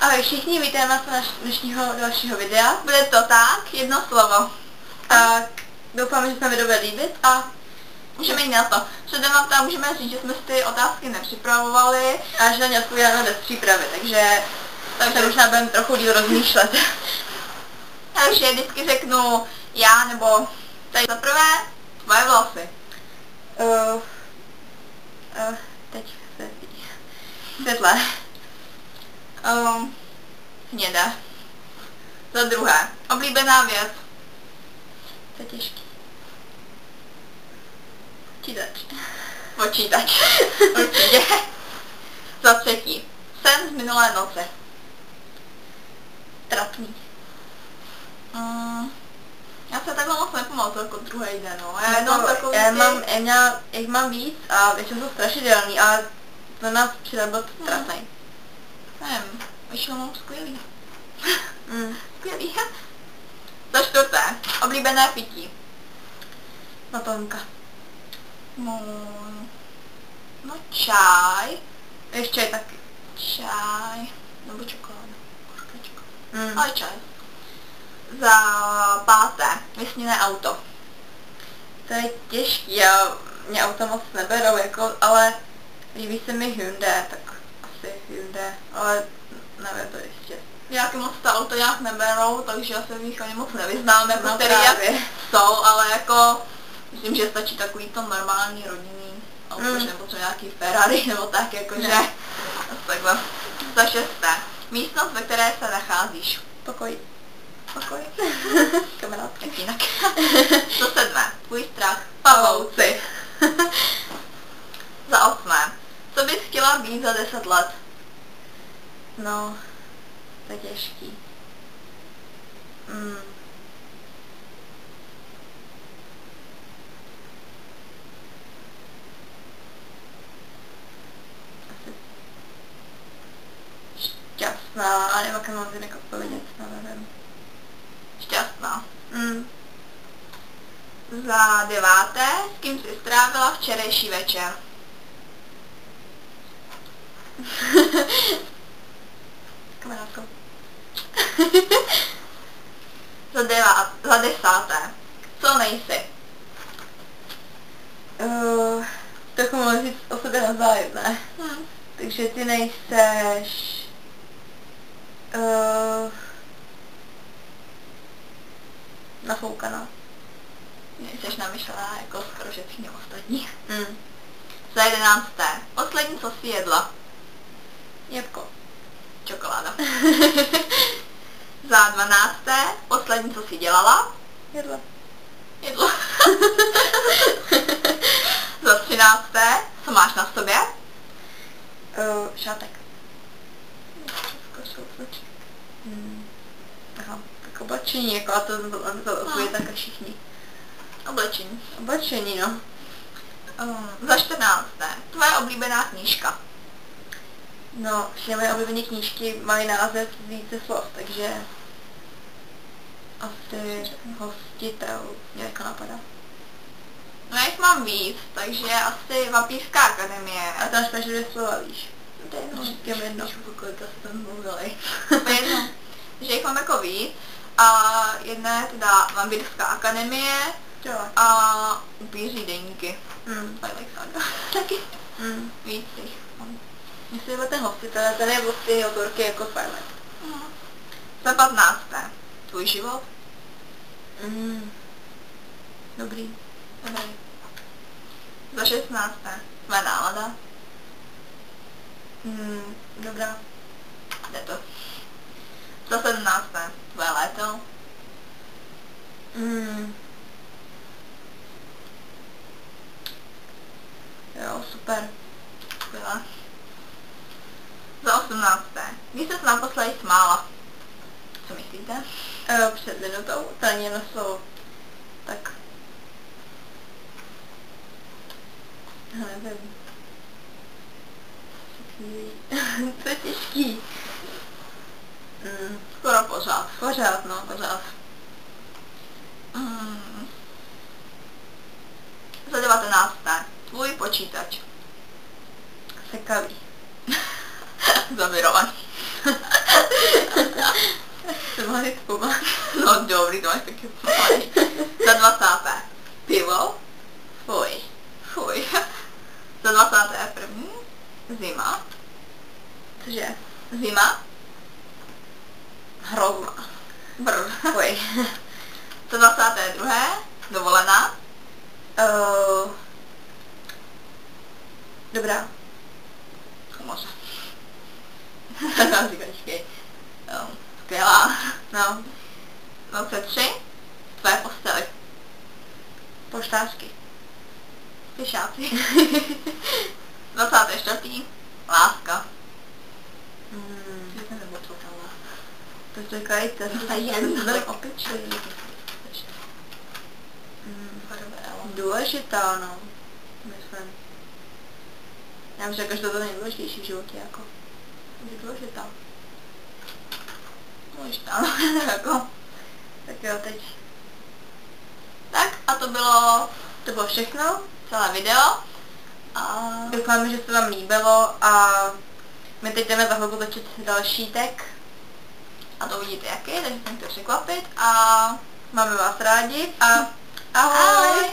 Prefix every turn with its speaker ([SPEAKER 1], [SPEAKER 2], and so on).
[SPEAKER 1] Ahoj všichni, vítejme z dnešního dalšího videa.
[SPEAKER 2] Bude to tak, jedno slovo.
[SPEAKER 1] Tak doufám, že se nám video bude líbit a
[SPEAKER 2] můžeme jít na to. Předem vám tam můžeme říct, že jsme si ty otázky nepřipravovali
[SPEAKER 1] a že na ně odpovídáme bez přípravy, takže možná budeme trochu díl rozmýšlet.
[SPEAKER 2] Takže vždycky řeknu já nebo tady za prvé tvoje vlasy.
[SPEAKER 1] Teď světlé.
[SPEAKER 2] Hnědé. Za druhé, oblíbená věc.
[SPEAKER 1] To je těžký.
[SPEAKER 2] Počítač. Určitě. Za třetí, sen z minulé noci.
[SPEAKER 1] Trapný.
[SPEAKER 2] Já se takhle moc nepamatuju jako druhý den, no.
[SPEAKER 1] Já mám víc a většinou jsou strašidelný, ale to nás přidal byl trapnej.
[SPEAKER 2] Nevím, většinou mám skvělý. Skvělý. Za čtvrté, oblíbené pití.
[SPEAKER 1] Matonka.
[SPEAKER 2] No čaj.
[SPEAKER 1] Ještě taky.
[SPEAKER 2] Čaj. Nebo čokoláda. Ale čaj. Za páté, vysněné auto.
[SPEAKER 1] To je těžký, mě auta moc neberou, jako, ale líbí se mi Hyundai, tak asi Hyundai, ale nevím to ještě.
[SPEAKER 2] Nějaký moc ta auto nějak neberou, takže já se v nich ani moc nevyznám, jako který jsou, ale jako myslím, že stačí takový to normální rodinný auto, že nebo třeba nějaký Ferrari nebo tak, jakože takhle. Za šesté, místnost, ve které se nacházíš.
[SPEAKER 1] Pokoj.
[SPEAKER 2] Kamarádka. Jak jinak. Za sedmé, tvůj strach. Pavouci. Za osmé, co bys chtěla být za 10 let?
[SPEAKER 1] No, to je těžký. Šťastná, ale nevím, jak mám jinak odpovědět, nevím.
[SPEAKER 2] Šťastná. Za deváté, s kým jsi strávila včerejší večer?
[SPEAKER 1] S kamarádkou.
[SPEAKER 2] Za desáté, co nejsi?
[SPEAKER 1] Trochu můžu říct o sobě navzájem, ne? Takže ty nejseš... nafoukaná.
[SPEAKER 2] Jsi namyšlená jako skoro všechny ostatní. Za 11. Poslední, co jsi jedla?
[SPEAKER 1] Jabko.
[SPEAKER 2] Čokoláda. Za 12. Poslední, co jsi dělala?
[SPEAKER 1] Jedla.
[SPEAKER 2] Za 13. Co máš na sobě?
[SPEAKER 1] Šátek. Aha, tak oblečení, jako a to je tak všichni. Oblečení, no.
[SPEAKER 2] Za 14. Tvoje oblíbená knížka.
[SPEAKER 1] No, všechny moje oblíbené knížky mají název více slov, takže asi Hostitel mě jako napadá.
[SPEAKER 2] No já jich mám víc, takže asi Vampírská akademie.
[SPEAKER 1] A tam máš 2 slova, víš?
[SPEAKER 2] To je jedno.
[SPEAKER 1] Říkám jedno.
[SPEAKER 2] Kolika jste tam mluvili. To je jedno. Takže jich mám jako víc. A jedna je teda Vampírská akademie a Upíří deníky. Twilight Saga. Taky. Víc jich mám.
[SPEAKER 1] Myslím, že ten Hostitel, ten je od stejné autorky jako Twilight.
[SPEAKER 2] Za 15. Tvůj život?
[SPEAKER 1] Dobrý.
[SPEAKER 2] Za 16. Tvoje nálada?
[SPEAKER 1] Dobrá.
[SPEAKER 2] Jde to. Za 17. Tvoje léto?
[SPEAKER 1] Jo, super.
[SPEAKER 2] Skvělé. Za 18. Když ses naposledy smála? Co myslíte?
[SPEAKER 1] Před minutou, to ani jedno slovo. Tak. Nevím. To je těžký.
[SPEAKER 2] Skoro pořád.
[SPEAKER 1] Pořád, no, pořád.
[SPEAKER 2] Za 19. Tvůj počítač.
[SPEAKER 1] Sekavý.
[SPEAKER 2] Zamirovaný.
[SPEAKER 1] litku máš.
[SPEAKER 2] No dobrý, to máš taky malý. Za 20. Pivo.
[SPEAKER 1] Fuj.
[SPEAKER 2] Fuj. Za 21. Zima.
[SPEAKER 1] Cože?
[SPEAKER 2] Zima.
[SPEAKER 1] Hrozná.
[SPEAKER 2] Brr.
[SPEAKER 1] Fuj.
[SPEAKER 2] Za 22. Dovolená.
[SPEAKER 1] Dobrá.
[SPEAKER 2] Moře. Říkačky. Skvělá.
[SPEAKER 1] No.
[SPEAKER 2] 23. Tvoje postely.
[SPEAKER 1] Poštářky.
[SPEAKER 2] Pěšáci. 24. Láska.
[SPEAKER 1] To říkají, to je jen opičí. Důležitá, no. Myslím. Já bych řekla, že to je to nejdůležitější v životě, jako. Je důležitá.
[SPEAKER 2] Možná, jako.
[SPEAKER 1] Tak jo, teď.
[SPEAKER 2] Tak a to bylo
[SPEAKER 1] všechno.
[SPEAKER 2] celé video. A
[SPEAKER 1] Doufáme, že se vám líbilo a my teď jdeme za chvilku točit další tag.
[SPEAKER 2] a to uvidíte jaký, takže se můžete překvapit a
[SPEAKER 1] Máme vás rádi a
[SPEAKER 2] ahoj!
[SPEAKER 1] ahoj!